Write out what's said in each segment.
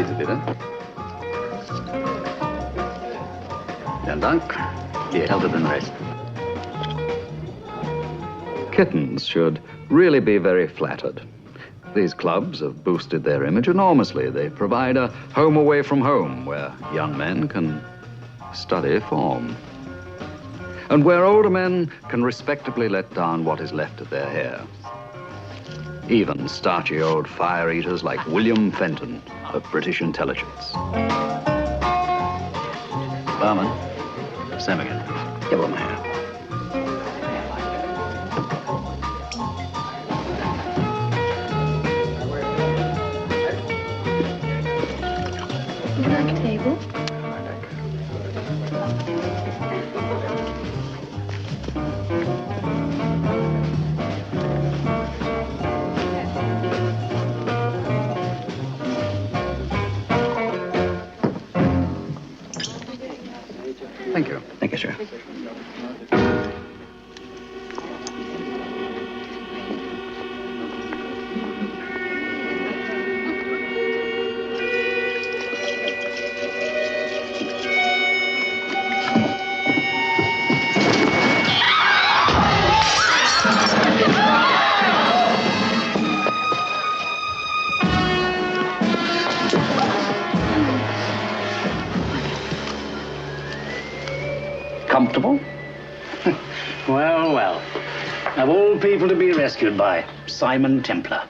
Deze bitte. Vielen Dank. Ihr hälter den Rest. Kittens should really be very flattered. These clubs have boosted their image enormously. They provide a home away from home where young men can study form. And where older men can respectably let down what is left of their hair. Even starchy old fire eaters like William Fenton of British intelligence. Barman, Sam again. Give him a hand. Black table. Thank you. Thank you, sir. Comfortable? Well, well. Of all people to be rescued by, Simon Templar.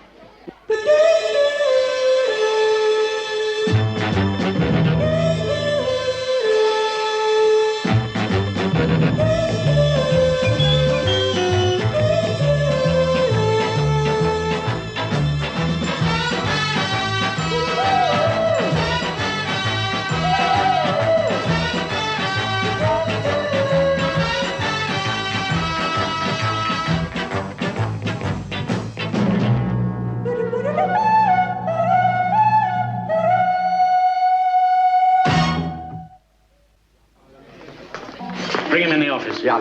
Bring him in the office. Yeah.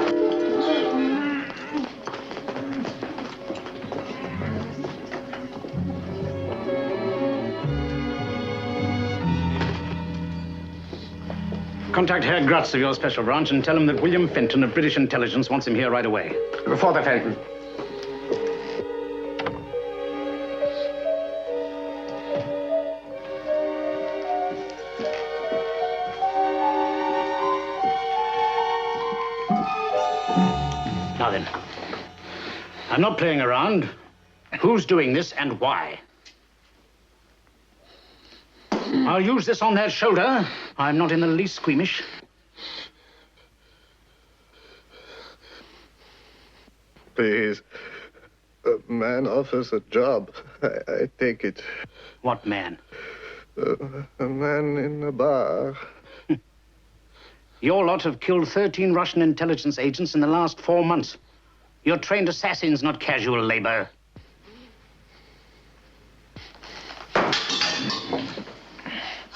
Contact Herr Grutz of your special branch and tell him that William Fenton of British intelligence wants him here right away. Father Fenton. Now then, I'm not playing around. Who's doing this and why? I'll use this on their shoulder. I'm not in the least squeamish. Please. A man offers a job. I take it. What man? A man in a bar. Your lot have killed 13 Russian intelligence agents in the last 4 months. You're trained assassins, not casual labor.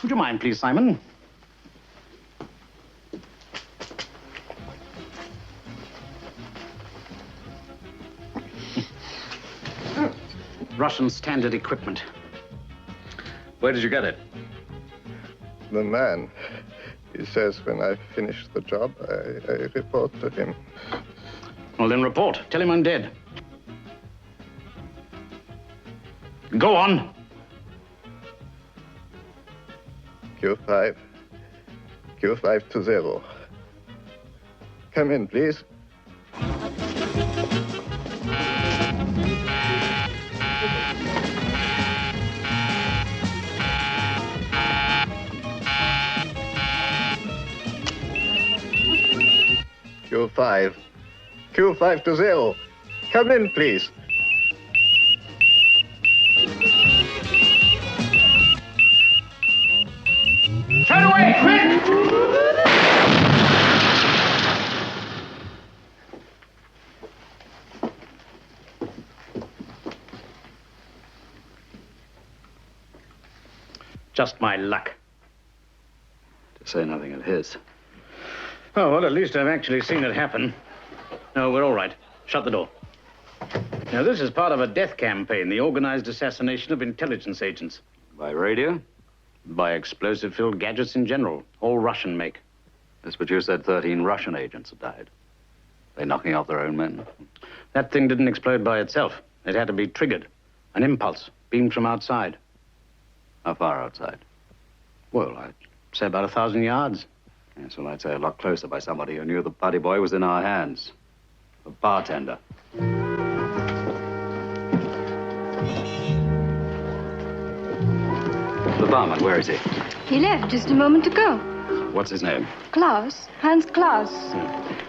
Would you mind, please, Simon? Russian standard equipment. Where did you get it? The man. He says when I finish the job, I report to him. Well, then report. Tell him I'm dead. Go on. Q5. Q5 to 0. Come in, please. Q5. Q5 to 0. Come in, please. Turn away, quick! Just my luck. To say nothing of his. Oh, well, at least I've actually seen it happen. No, we're all right. Shut the door. Now, this is part of a death campaign, the organized assassination of intelligence agents. By radio? By explosive-filled gadgets in general, all Russian make. Yes, but you said 13 Russian agents had died. They knocking off their own men? That thing didn't explode by itself. It had to be triggered. An impulse, beamed from outside. How far outside? Well, I'd say about 1,000 yards. Yes, well, I'd say a lot closer by somebody who knew the Buddy Boy was in our hands. A bartender. The barman, where is he? He left just a moment ago. What's his name? Klaus. Hans Klaus.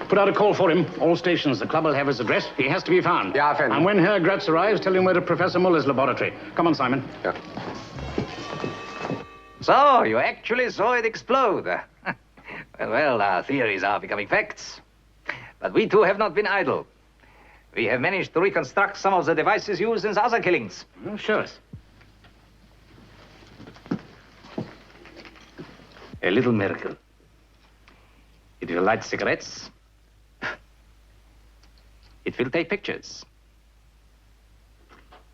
Put out a call for him. All stations. The club will have his address. He has to be found. Ja, Fan. And when Herr Gratz arrives, tell him we're at Professor Muller's laboratory. Come on, Simon. Ja. So, you actually saw it explode. Well, our theories are becoming facts. But we too have not been idle. We have managed to reconstruct some of the devices used in the other killings. Oh, show us. A little miracle. It will light cigarettes. It will take pictures.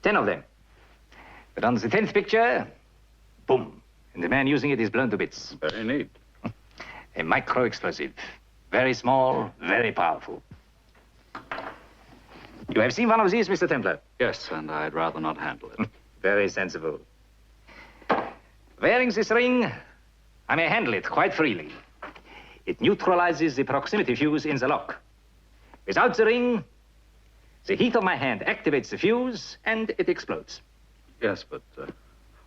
10 of them. But on the 10th picture, boom. And the man using it is blown to bits. Very neat. A micro-explosive. Very small, very powerful. You have seen one of these, Mr. Templar? Yes, and I'd rather not handle it. Very sensible. Wearing this ring, I may handle it quite freely. It neutralizes the proximity fuse in the lock. Without the ring, the heat of my hand activates the fuse and it explodes. Yes, but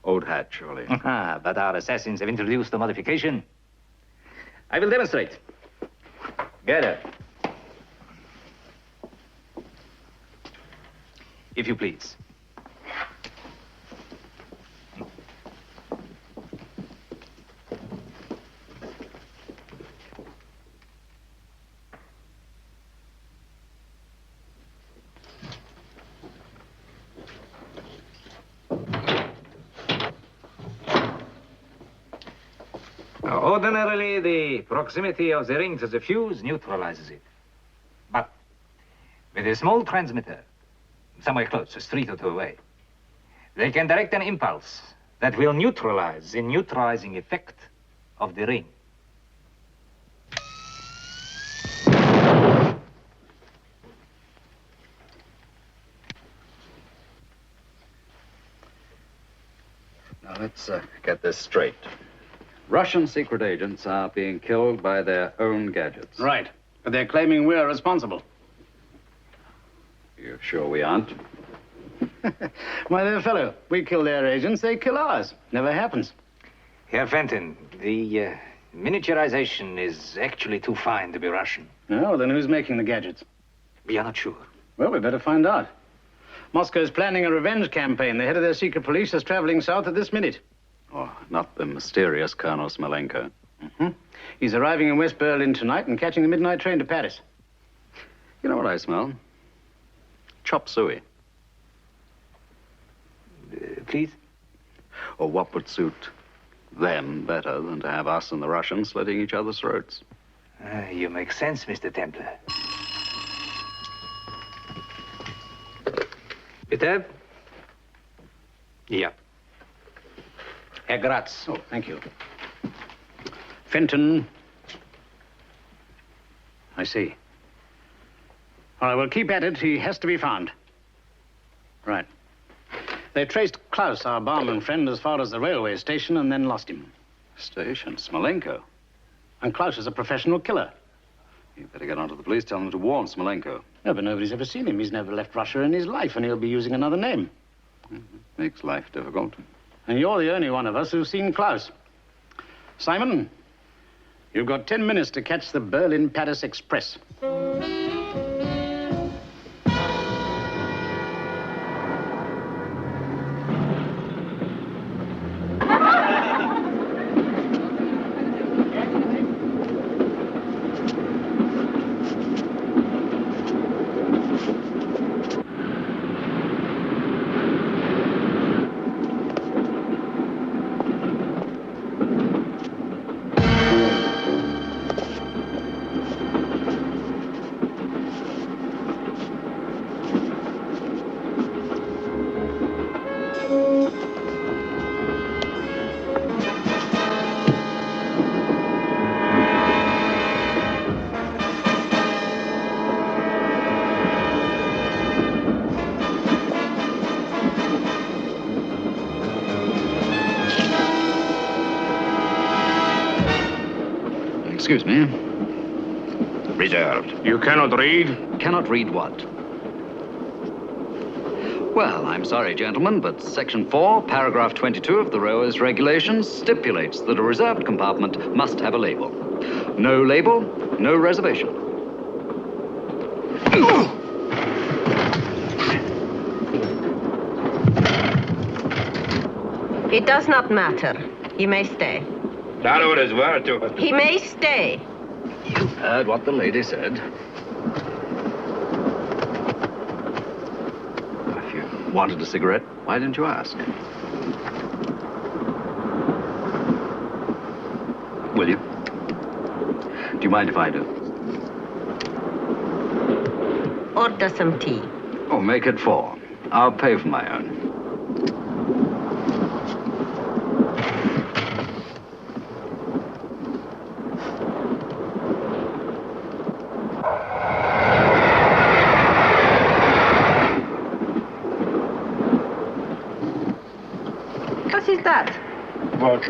old hat, surely. But our assassins have introduced a modification. I will demonstrate. Gadget. If you please. Ordinarily, the proximity of the ring to the fuse neutralizes it. But with a small transmitter, somewhere close, a street or two away, they can direct an impulse that will neutralize the neutralizing effect of the ring. Now, let's get this straight. Russian secret agents are being killed by their own gadgets. Right. But they're claiming we're responsible. You're sure we aren't? My dear fellow, we kill their agents, they kill ours. Never happens. Herr Fenton, the miniaturization is actually too fine to be Russian. Oh, then who's making the gadgets? We are not sure. Well, we better find out. Moscow's planning a revenge campaign. The head of their secret police is traveling south at this minute. Oh, not the mysterious Colonel Smolenko. Mm-hmm. He's arriving in West Berlin tonight and catching the midnight train to Paris. You know what I smell? Chop suey. Please? Or what would suit them better than to have us and the Russians slitting each other's throats? You make sense, Mr. Templar. Bitte? Yeah. Herr Gratz. Oh, thank you. Fenton. I see. All right, well, keep at it. He has to be found. Right. They traced Klaus, our barman friend, as far as the railway station and then lost him. Station? Smolenko? And Klaus is a professional killer. You better get onto the police, tell them to warn Smolenko. No, but nobody's ever seen him. He's never left Russia in his life, and he'll be using another name. Makes life difficult. And you're the only one of us who's seen Klaus. Simon, you've got 10 minutes to catch the Berlin-Paris Express. Excuse me. Reserved. You cannot read? Cannot read what? Well, I'm sorry, gentlemen, but Section 4, Paragraph 22 of the Railways Regulations stipulates that a reserved compartment must have a label. No label, no reservation. It does not matter. He may stay. He may stay. You heard what the lady said. If you wanted a cigarette, why didn't you ask? Will you? Do you mind if I do? Order some tea. Oh, make it 4. I'll pay for my own. What is that? What?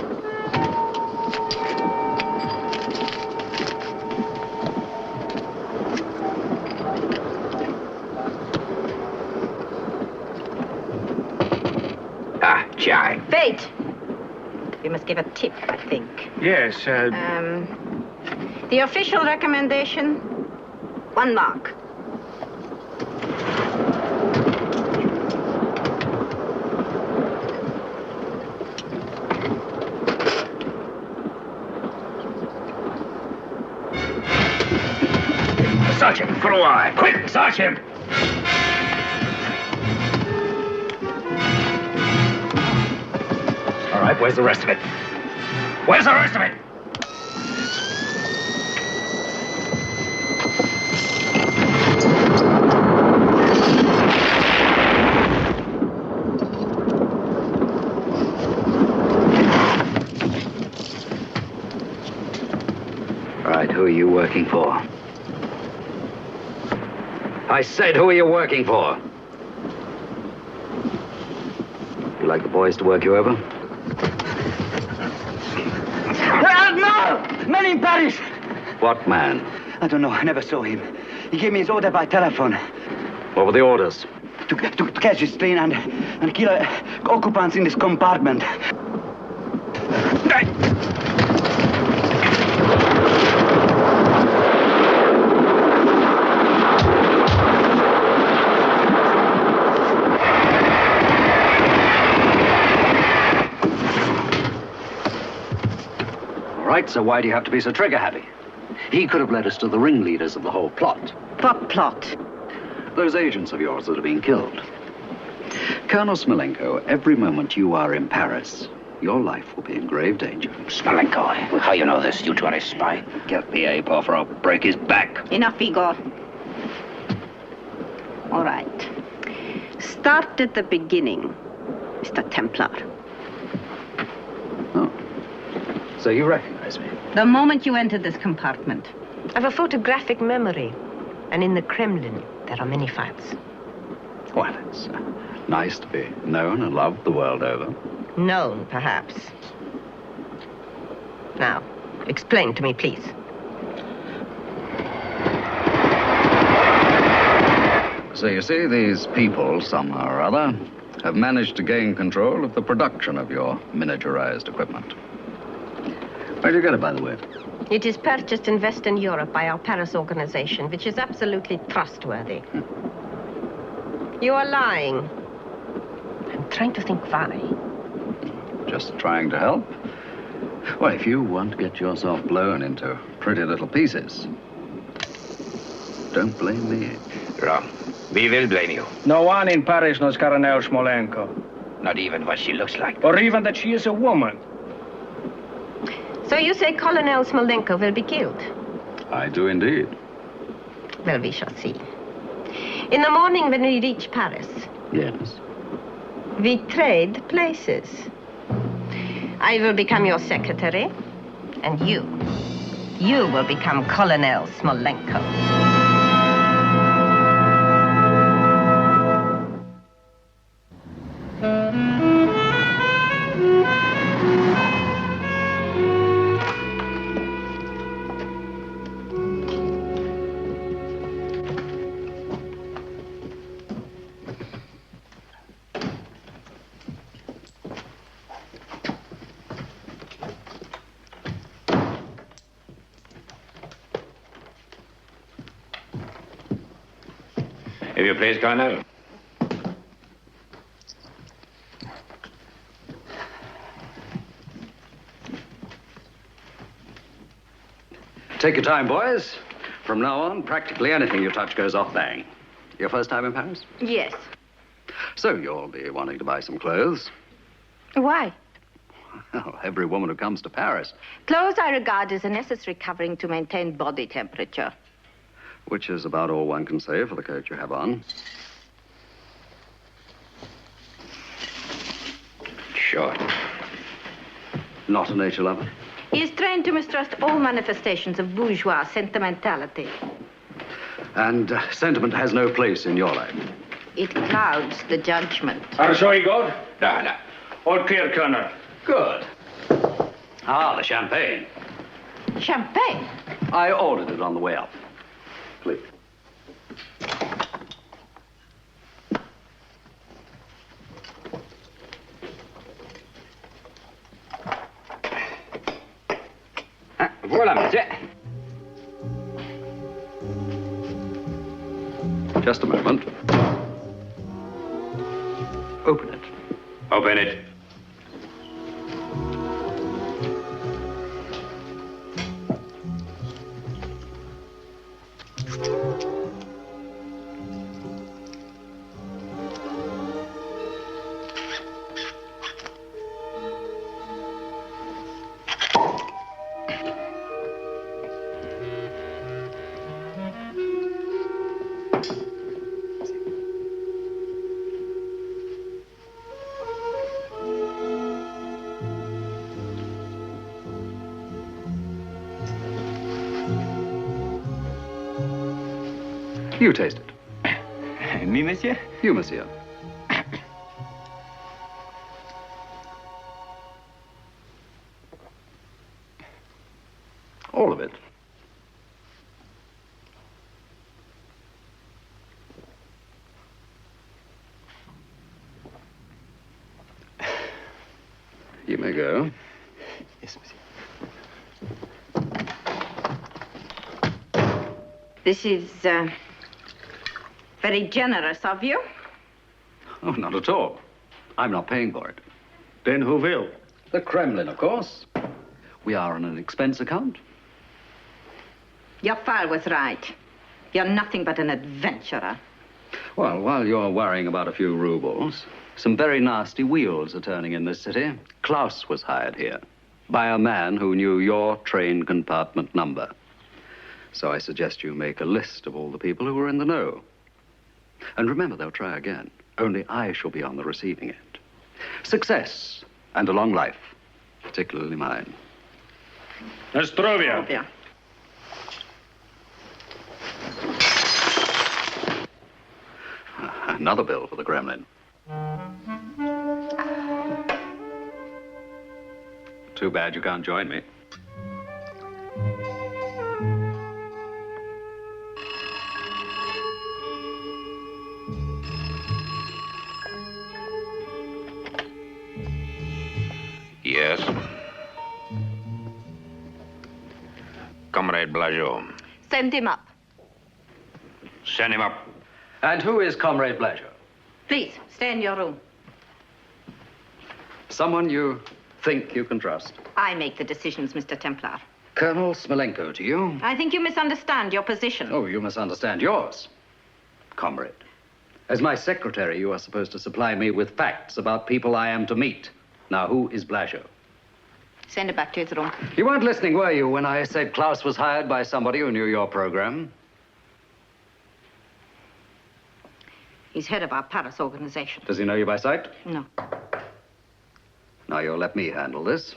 Chai. Wait. We must give a tip, I think. Yes, The official recommendation, 1 mark. Search him for a while. Quick, search him. All right, where's the rest of it? Where's the rest of it? All right, who are you working for? I said, who are you working for? You like the boys to work you over? No! Man in Paris! What man? I don't know. I never saw him. He gave me his order by telephone. What were the orders? To catch this train and kill occupants in this compartment. Right, so why do you have to be so trigger-happy? He could have led us to the ringleaders of the whole plot. What plot? Those agents of yours that are being killed. Colonel Smolenko, every moment you are in Paris, your life will be in grave danger. Smolenko, how you know this? You two are a spy. Get the ape off or I'll break his back. Enough, Igor. All right. Start at the beginning, Mr. Templar. Oh. So you recognize me? The moment you entered this compartment. I have a photographic memory. And in the Kremlin, there are many files. Well, it's nice to be known and loved the world over. Known, perhaps. Now, explain to me, please. So you see, these people, somehow or other, have managed to gain control of the production of your miniaturized equipment. Where'd you get it, by the way? It is purchased in Western Europe by our Paris organization, which is absolutely trustworthy. You are lying. I'm trying to think why. Just trying to help? Well, if you want to get yourself blown into pretty little pieces, don't blame me. Wrong. We will blame you. No one in Paris knows Colonel Smolenko. Not even what she looks like. Or even that she is a woman. So you say Colonel Smolenko will be killed? I do indeed. Well, we shall see. In the morning when we reach Paris, Yes. we trade places. I will become your secretary, and you will become Colonel Smolenko. If you please, Colonel. Take your time, boys. From now on, practically anything you touch goes off bang. Your first time in Paris? Yes. So you'll be wanting to buy some clothes. Why? Well, every woman who comes to Paris. Clothes I regard as a necessary covering to maintain body temperature. Which is about all one can say for the coat you have on. Sure. Not a nature lover? He is trained to mistrust all manifestations of bourgeois sentimentality. And sentiment has no place in your life. It clouds the judgment. Are so good? No, no. All clear, Colonel. Good. Ah, the champagne. Champagne? I ordered it on the way up. Please. Voilà, monsieur. Just a moment. Open it. Open it. You taste it. Me, monsieur? You, monsieur. All of it. You may go. Yes, monsieur. This is very generous of you. Oh, not at all. I'm not paying for it. Then who will? The Kremlin, of course. We are on an expense account. Your father was right. You're nothing but an adventurer. Well, while you're worrying about a few rubles, some very nasty wheels are turning in this city. Klaus was hired here by a man who knew your train compartment number. So I suggest you make a list of all the people who are in the know. And remember, they'll try again. Only I shall be on the receiving end. Success and a long life, particularly mine. Astrovia. Yeah. Another bill for the Kremlin. Too bad you can't join me. Yes. Comrade Blageau. Send him up. Send him up. And who is Comrade Blageau? Please, stay in your room. Someone you think you can trust. I make the decisions, Mr. Templar. Colonel Smolenko to you. I think you misunderstand your position. Oh, you misunderstand yours. Comrade, as my secretary, you are supposed to supply me with facts about people I am to meet. Now, who is Blageau? Send him back to his room. You weren't listening, were you, when I said Klaus was hired by somebody who knew your program? He's head of our Paris organization. Does he know you by sight? No. Now, you'll let me handle this.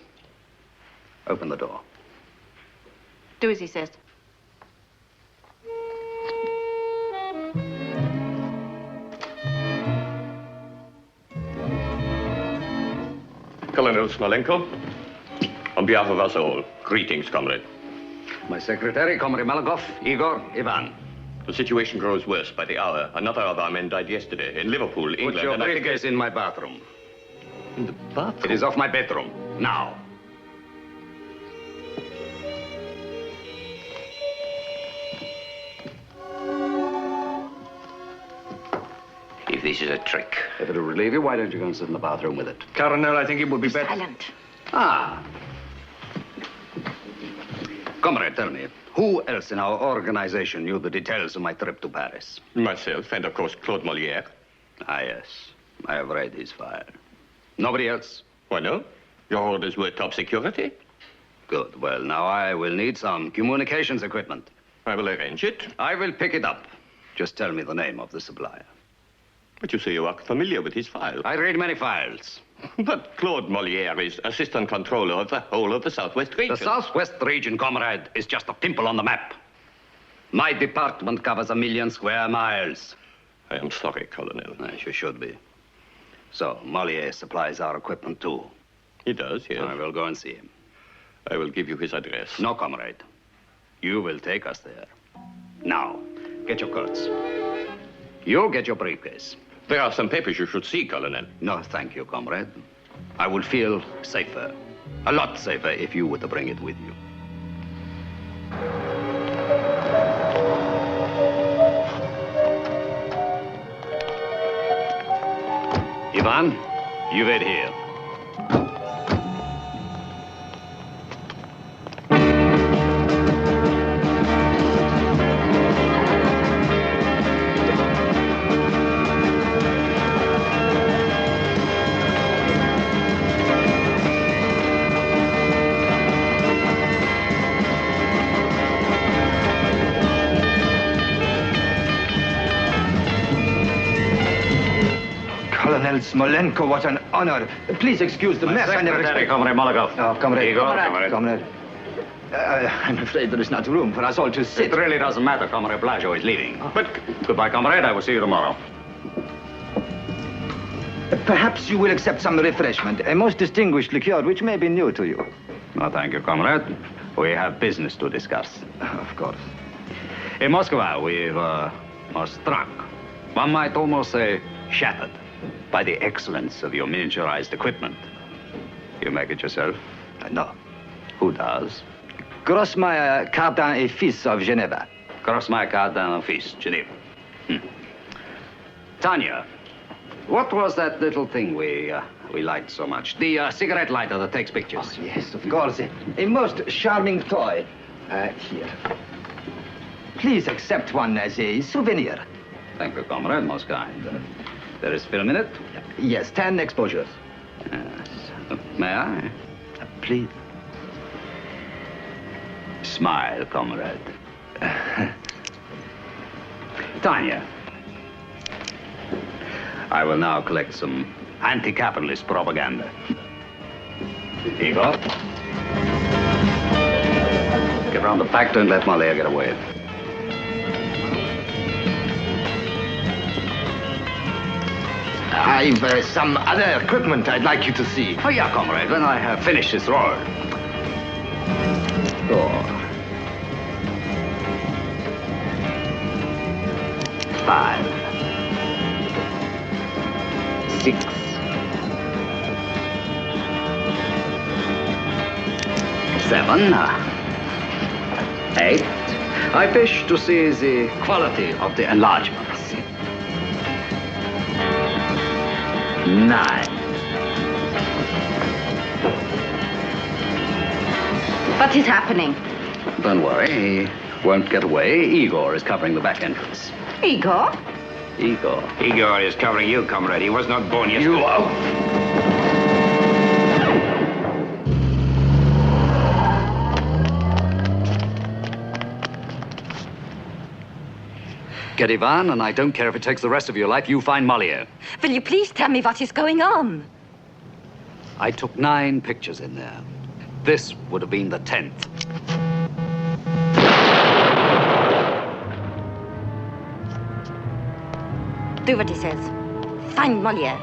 Open the door. Do as he says. Colonel Smolenko, on behalf of us all, greetings, comrade. My secretary, Comrade Malakoff, Igor, Ivan. The situation grows worse by the hour. Another of our men died yesterday in Liverpool, England. Put your and I think briefcase in my bathroom. in the bathroom. It is off my bedroom. Now. If this is a trick. If it'll relieve you, why don't you go and sit in the bathroom with it? Colonel, I think it would be better. Silent. Ah. Comrade, tell me, who else in our organization knew the details of my trip to Paris? Myself, and of course Claude Molière. Ah, yes. I have read his file. Nobody else? Why no? Your orders were top security. Good. Well, now I will need some communications equipment. I will arrange it. I will pick it up. Just tell me the name of the supplier. But you say you are familiar with his file. I read many files. But Claude Molière is assistant controller of the whole of the Southwest region. The Southwest region, comrade, is just a pimple on the map. My department covers 1,000,000 square miles. I am sorry, Colonel. As you should be. So, Molière supplies our equipment, too. He does, yes. I will go and see him. I will give you his address. No, comrade. You will take us there. Now, get your coats. You get your briefcase. There are some papers you should see, Colonel. No, thank you, comrade. I will feel safer. A lot safer if you were to bring it with you. Ivan, you wait here. Colonel Smolenko, what an honor. Please excuse the mess. I never expected... Comrade Molotov. Oh, comrade. Here you go, comrade. Comrade. I'm afraid there is not room for us all to sit. It really doesn't matter. Comrade Blajo is leaving. But goodbye, comrade. I will see you tomorrow. Perhaps you will accept some refreshment. A most distinguished liqueur which may be new to you. No, thank you, comrade. We have business to discuss. Of course. In Moscow, we are struck. One might almost say shattered by the excellence of your miniaturized equipment. You make it yourself? No. Who does? Grossmeyer, Cardin et Fils of Geneva. Grossmeyer, Cardin and Fils, Geneva. Tanya, what was that little thing we liked so much? The cigarette lighter that takes pictures. Oh, yes, of course. A most charming toy. Here. Please accept one as a souvenir. Thank you, comrade. Most kind. There is film in it? Yes, 10 exposures. Yes. May I? Please. Smile, comrade. Tanya. I will now collect some anti-capitalist propaganda. Igor. Get round the back, don't let Molière get away. I've some other equipment I'd like you to see. Oh, yeah, comrade, when I have finished this roll. 4. 5. 6. 7. 8. I wish to see the quality of the enlargements. 9. What is happening? Don't worry, he won't get away. Igor is covering the back entrance. Igor? Igor. Igor is covering you, comrade. He was not born yesterday. You out. Get Ivan, and I don't care if it takes the rest of your life, you find Molière. Will you please tell me what is going on? I took 9 pictures in there. This would have been the 10th. Do what he says. Find Molière.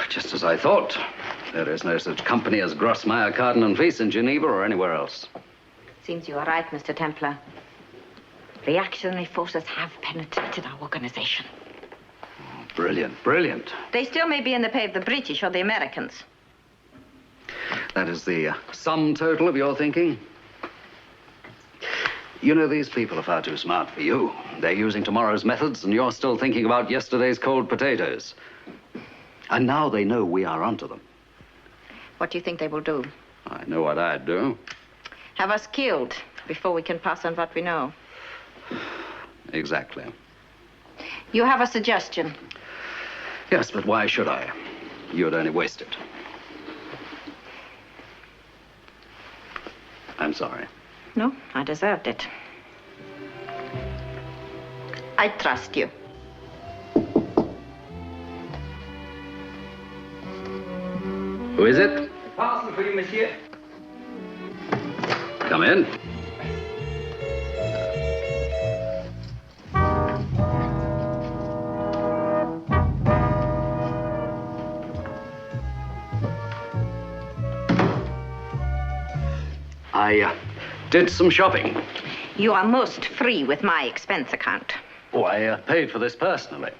Just as I thought. There is no such company as Grossmeyer, Cardin and Fils in Geneva or anywhere else. Seems you are right, Mr. Templar. Reactionary forces have penetrated our organization. Oh, brilliant, brilliant. They still may be in the pay of the British or the Americans. That is the sum total of your thinking? You know, these people are far too smart for you. They're using tomorrow's methods, and you're still thinking about yesterday's cold potatoes. And now they know we are onto them. What do you think they will do? I know what I'd do. Have us killed before we can pass on what we know. Exactly. You have a suggestion? Yes, but why should I? You'd only waste it. I'm sorry. No, I deserved it. I trust you. Who is it? Parcel for you, monsieur. Come in. I did some shopping. You are most free with my expense account. Oh, I paid for this personally.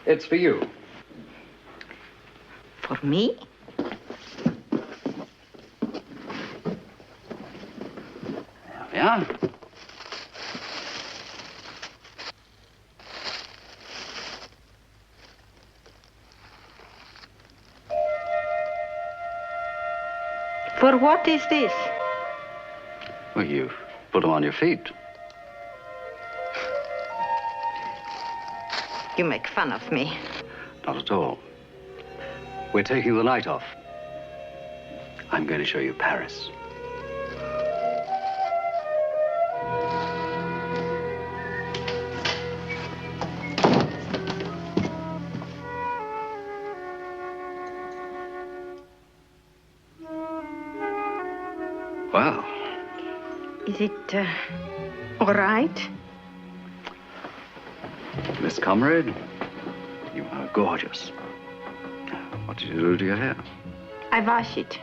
It's for you. For me? There we are. For what is this? Well, you put them on your feet. You make fun of me. Not at all. We're taking the night off. I'm going to show you Paris. Well. Is it, all right? Miss Comrade, you are gorgeous. What did you do to your hair? I wash it.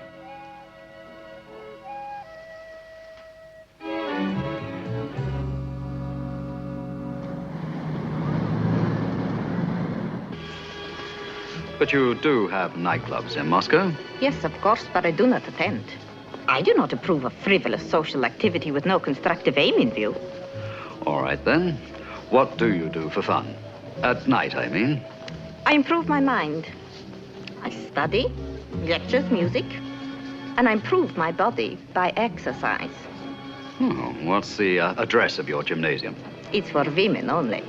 But you do have nightclubs in Moscow? Yes, of course, but I do not attend. I do not approve of frivolous social activity with no constructive aim in view. All right, then. What do you do for fun? At night, I mean. I improve my mind. I study, lectures, music, and I improve my body by exercise. Oh, what's the address of your gymnasium? It's for women only.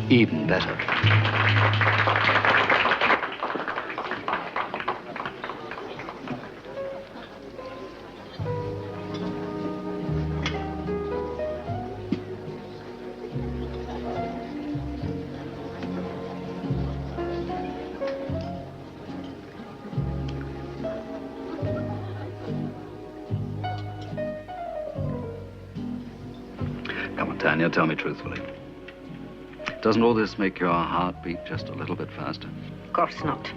Even better. Come on, Tanya, tell me truthfully. Doesn't all this make your heart beat just a little bit faster? Of course not.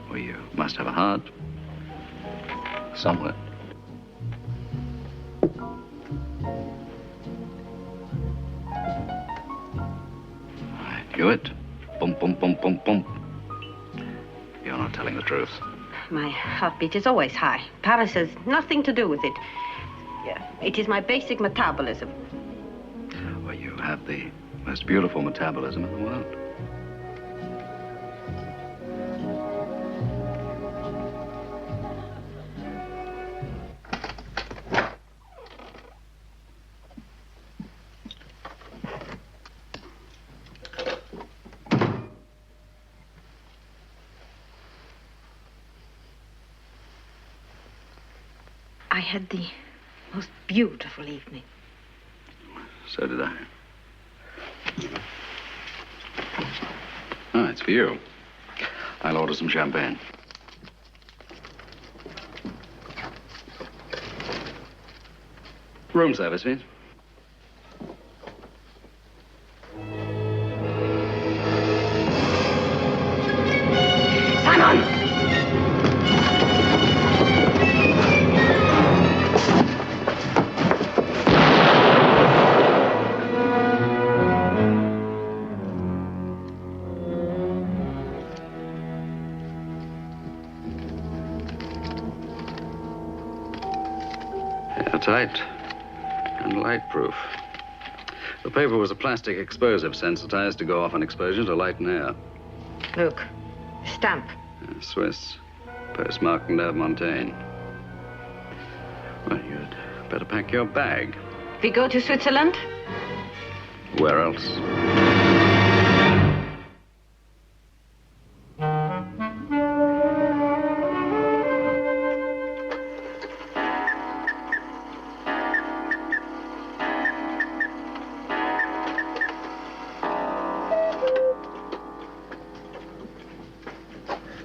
Well, you must have a heart. Somewhere. I knew it. Boom, boom, boom, boom, boom. You're not telling the truth. My heartbeat is always high. Paris has nothing to do with it. Yeah, it is my basic metabolism. Well, you have the most beautiful metabolism in the world. I had the most beautiful evening. So did I. Oh, it's for you. I'll order some champagne. Room service, please. Simon! Airtight and light-proof. The paper was a plastic explosive sensitized to go off on exposure to light and air. Look, stamp. Swiss. Postmark Montaigne. Well, you'd better pack your bag. We go to Switzerland? Where else?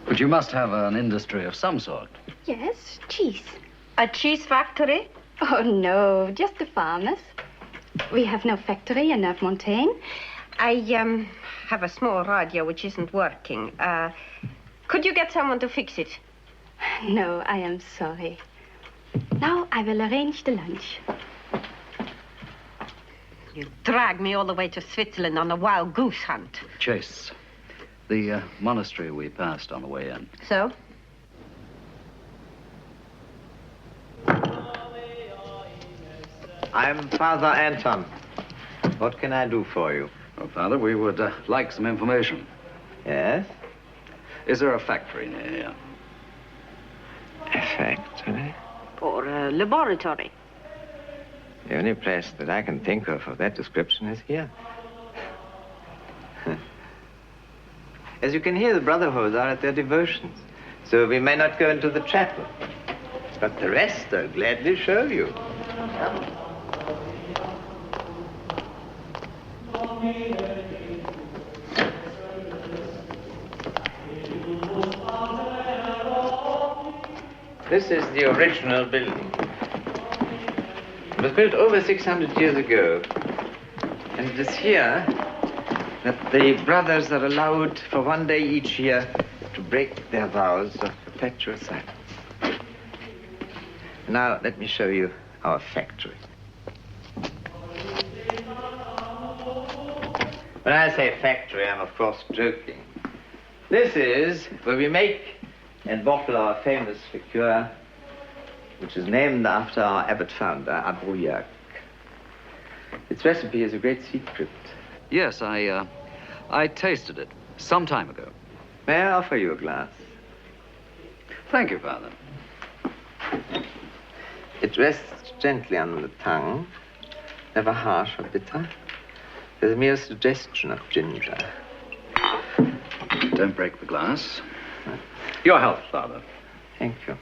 But you must have an industry of some sort. Yes, cheese. A cheese factory? Oh, no, just the farmers. We have no factory in Montaigne. I have a small radio which isn't working. Could you get someone to fix it? No, I am sorry. Now I will arrange the lunch. You drag me all the way to Switzerland on a wild goose hunt. Chase. The monastery we passed on the way in. So? I'm Father Anton. What can I do for you? Well, Father, we would like some information. Yes? Is there a factory near here? A factory? Or a laboratory? The only place that I can think of that description is here. As you can hear, the Brotherhood are at their devotions, so we may not go into the chapel. But the rest I'll gladly show you. This is the original building. It was built over 600 years ago. And it is here that the brothers are allowed for one day each year to break their vows of perpetual silence. Now, let me show you our factory. When I say factory, I'm of course joking. This is where we make and bottle our famous liqueur, which is named after our abbot founder, Abrouillac. Its recipe is a great secret. Yes, I tasted it some time ago. May I offer you a glass? Thank you, Father. It rests gently on the tongue, never harsh or bitter. There's a mere suggestion of ginger. Don't break the glass. Your health, Father. Thank you.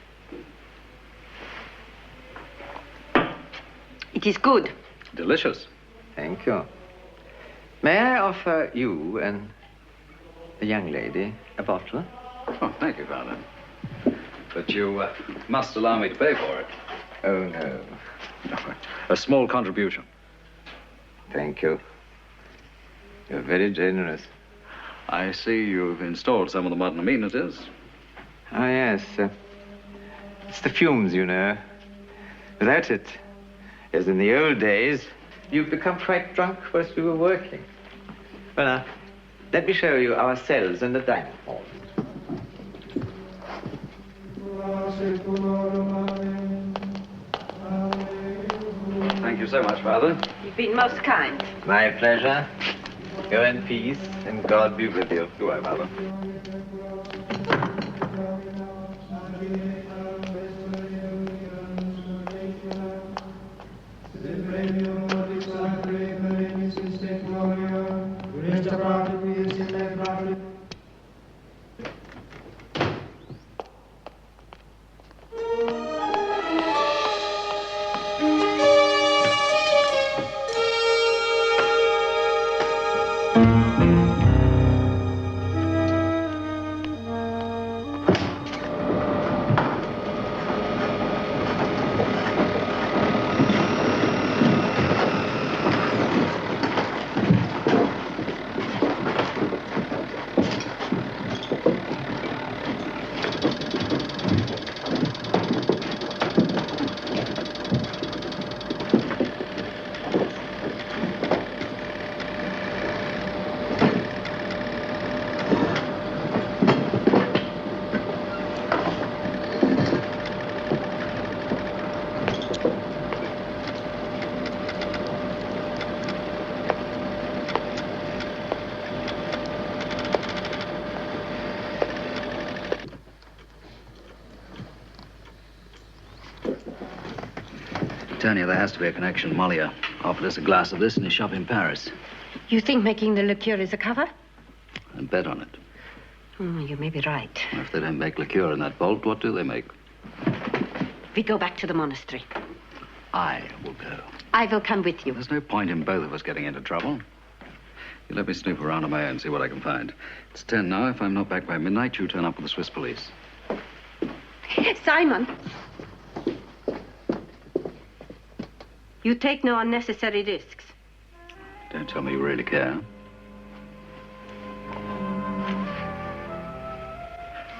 It is good. Delicious. Thank you. May I offer you and the young lady a bottle? Oh, thank you, Father. But you must allow me to pay for it. Oh, no. A small contribution. Thank you. You're very generous. I see you've installed some of the modern amenities. Oh, yes. It's the fumes, you know. Without it, as in the old days, you've become quite drunk whilst we were working. Well, now, let me show you our cells in the dining hall. Thank you so much, Father. You've been most kind. My pleasure. Go in peace, and God be with you. Goodbye, Father. telling you, there has to be a connection. Mollier offered us a glass of this in his shop in Paris. You think making the liqueur is a cover? And bet on it. You may be right. Well, if they don't make liqueur in that vault, what do they make? We go back to the monastery. I will go. I will come with you. There's no point in both of us getting into trouble. You let me snoop around on my own and see what I can find. It's 10 now. If I'm not back by midnight, you turn up with the Swiss police. Simon! You take no unnecessary risks. Don't tell me you really care.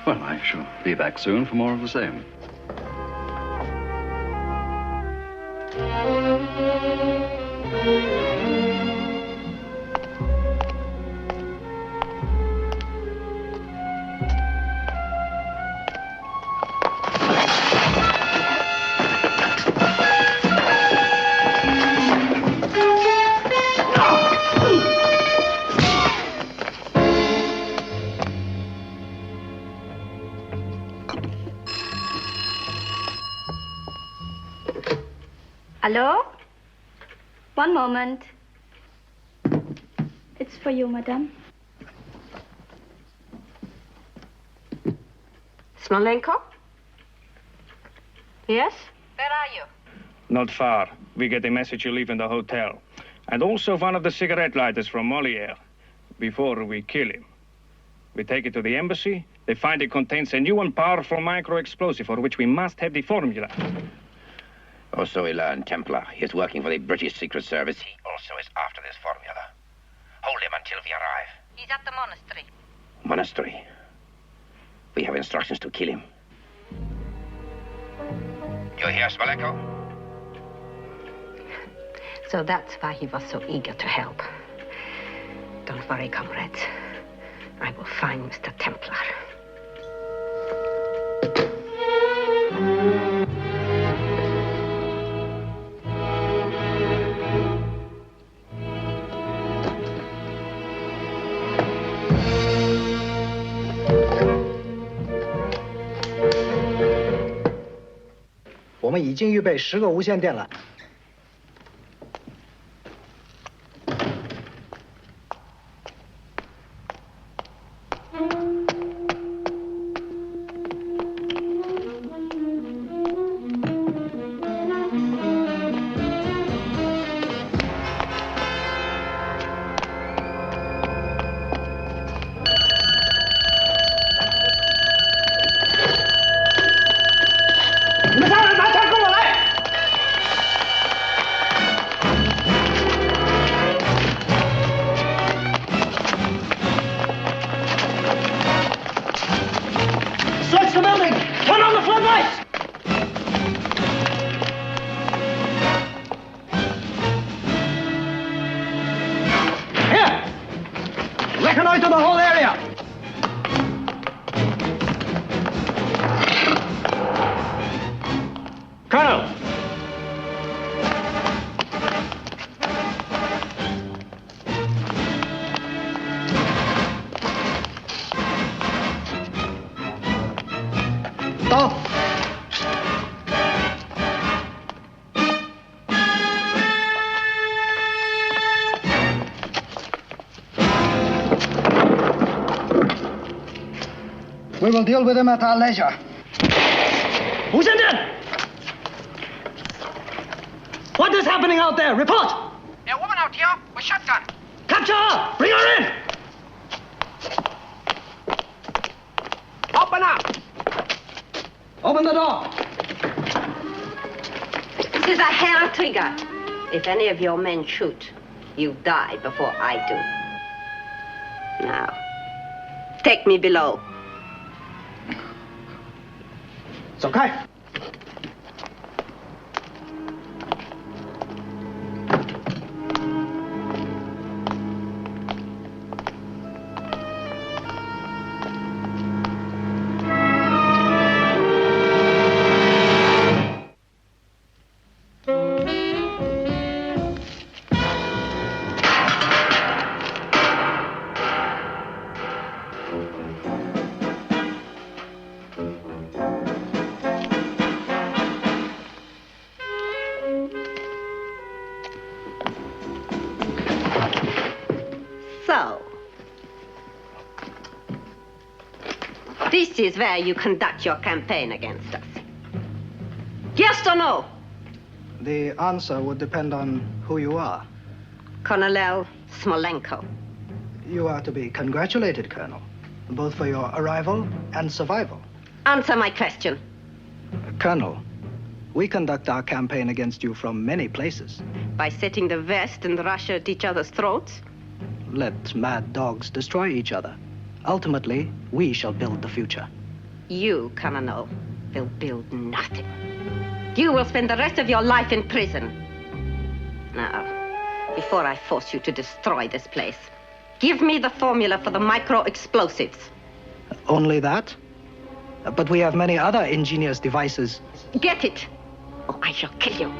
Well, I shall be back soon for more of the same. Hello? One moment. It's for you, madame. Smolenko? Yes? Where are you? Not far. We get a message you leave in the hotel. And also one of the cigarette lighters from Molière. Before we kill him. We take it to the embassy. They find it contains a new and powerful micro-explosive for which we must have the formula. Also, we learn Templar. He is working for the British Secret Service. He also is after this formula. Hold him until we arrive. He's at the monastery. Monastery. We have instructions to kill him. You hear, Smolenko? So that's why he was so eager to help. Don't worry, comrades. I will find Mr. Templar.我们已经预备10个无线电了。你们上来拿枪，跟我来！ Search the building! Turn on the floodlights! Here! Reconnoiter the whole area! Colonel! Stop! We will deal with him at our leisure. 无线电 What is happening out there? Report! A woman out here with shotgun. Capture her! Bring her in! Open up. Open the door! This is a hair trigger. If any of your men shoot, you die before I do. Now, take me below. 走开！ This is where you conduct your campaign against us. Yes or no? The answer would depend on who you are. Colonel Smolenko. You are to be congratulated, Colonel, both for your arrival and survival. Answer my question. Colonel, we conduct our campaign against you from many places. By setting the West and Russia at each other's throats? Let mad dogs destroy each other. Ultimately, we shall build the future. You, Colonel, will build nothing. You will spend the rest of your life in prison. Now, before I force you to destroy this place, give me the formula for the micro-explosives. Only that? But we have many other ingenious devices. Get it, or I shall kill you.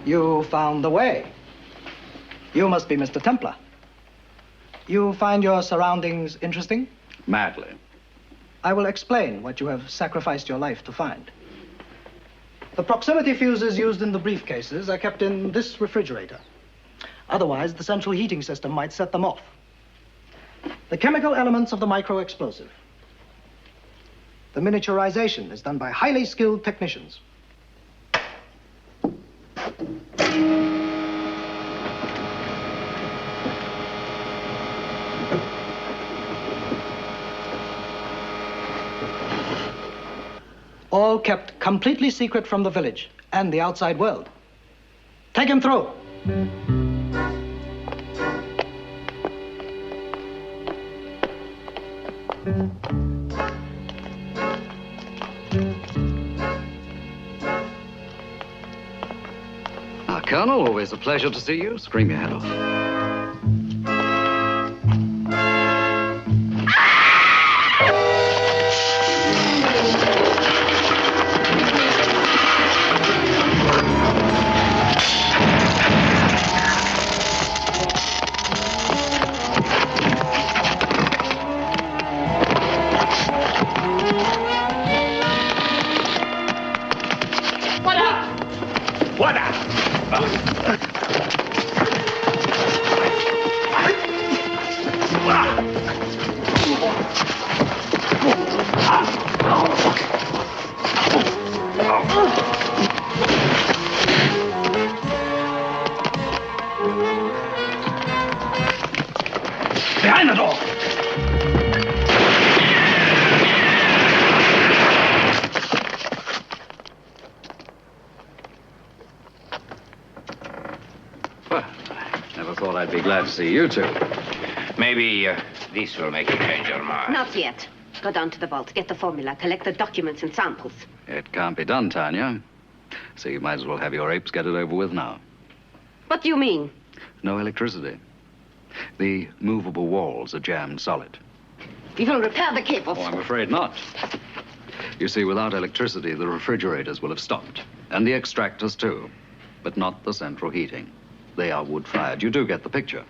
You found the way. You must be Mr. Templar. You find your surroundings interesting? Madly. I will explain what you have sacrificed your life to find. The proximity fuses used in the briefcases are kept in this refrigerator. Otherwise, the central heating system might set them off. The chemical elements of the micro-explosive. The miniaturization is done by highly skilled technicians. All kept completely secret from the village and the outside world. Take him through. Colonel, always a pleasure to see you. Scream your head off. Behind the door! Well, I never thought I'd be glad to see you two. Maybe this will make you change your mind. Not yet. Go down to the vault, get the formula, collect the documents and samples. It can't be done, Tanya. So you might as well have your apes get it over with now. What do you mean? No electricity. The movable walls are jammed solid. We will repair the cables. Oh, I'm afraid not. You see, without electricity, the refrigerators will have stopped. And the extractors, too. But not the central heating. They are wood-fired. You do get the picture.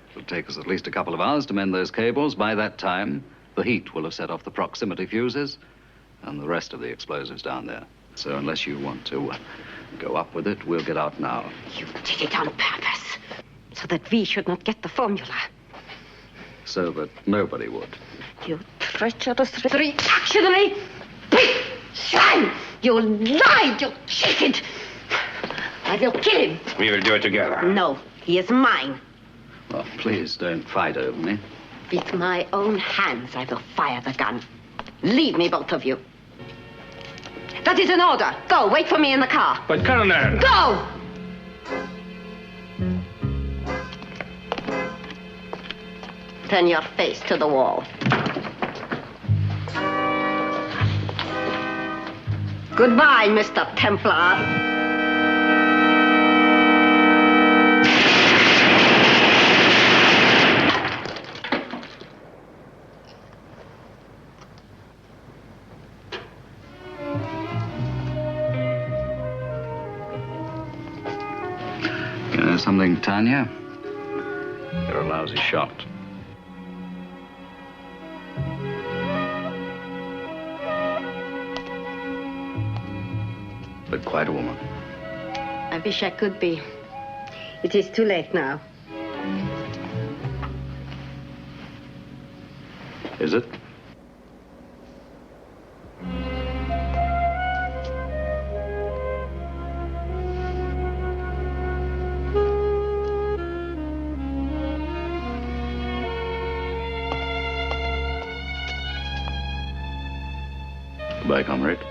It'll take us at least a couple of hours to mend those cables. By that time, the heat will have set off the proximity fuses and the rest of the explosives down there. So unless you want to go up with it, we'll get out now. You did it on purpose, so that we should not get the formula. So that nobody would. You treacherous, reactionary, pig, swine! You lied, you cheated! I will kill him. We will do it together. No, he is mine. Well, please don't fight over me. With my own hands, I will fire the gun. Leave me, both of you. That is an order. Go, wait for me in the car. But, Colonel... Go! Turn your face to the wall. Goodbye, Mr. Templar. You know something, Tanya? You're a lousy shot. But quite a woman. I wish I could be. It is too late now. Is it? Goodbye, comrade.